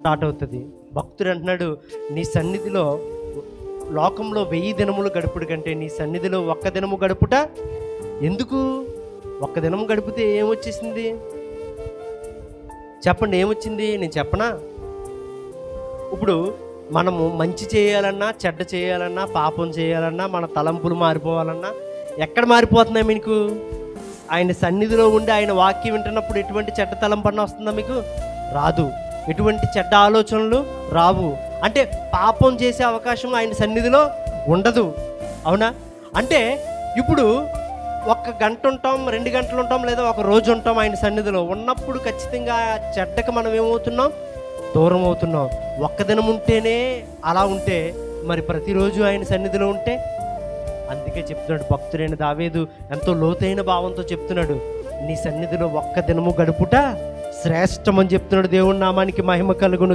Start అవుతుంది. భక్తుడు అంటున్నాడు, నీ సన్నిధిలో లోకంలో 1000 దినములు గడుపుడు కంటే నీ సన్నిధిలో ఒక్క దినము గడుపుట ఎందుకు? ఒక్క దినము గడిపితే ఏమొచ్చేసింది చెప్పండి? ఏమొచ్చింది? నేను చెప్పనా? ఇప్పుడు మనము మంచి చేయాలన్నా, చెడ్డ చేయాలన్నా, పాపం చేయాలన్నా, మన తలంపులు మారిపోవాలన్నా ఎక్కడ మారిపోతున్నాయి మీకు? ఆయన సన్నిధిలో ఉండి ఆయన వాక్యం వింటున్నప్పుడు ఎటువంటి చెడ్డ తలంపన్న వస్తుందా మీకు? రాదు. ఎటువంటి చెడ్డ ఆలోచనలు రావు. అంటే పాపం చేసే అవకాశం ఆయన సన్నిధిలో ఉండదు. అవునా? అంటే ఇప్పుడు 1 గంట ఉంటాం, 2 గంటలు ఉంటాం, లేదా 1 రోజు ఉంటాం ఆయన సన్నిధిలో ఉన్నప్పుడు ఖచ్చితంగా చెడ్డకు మనం ఏమవుతున్నాం? దూరం అవుతున్నాం. ఒక్క దినం ఉంటేనే అలా ఉంటే మరి ప్రతిరోజు ఆయన సన్నిధిలో ఉంటే? అందుకే చెప్తున్నాడు భక్తుడైన దావీదు, ఎంతో లోతైన భావంతో చెప్తున్నాడు, నీ సన్నిధిలో ఒక్క దినము గడుపుట శ్రేష్టమని చెప్తున్నాడు. దేవుని నామానికి మహిమ కలుగును.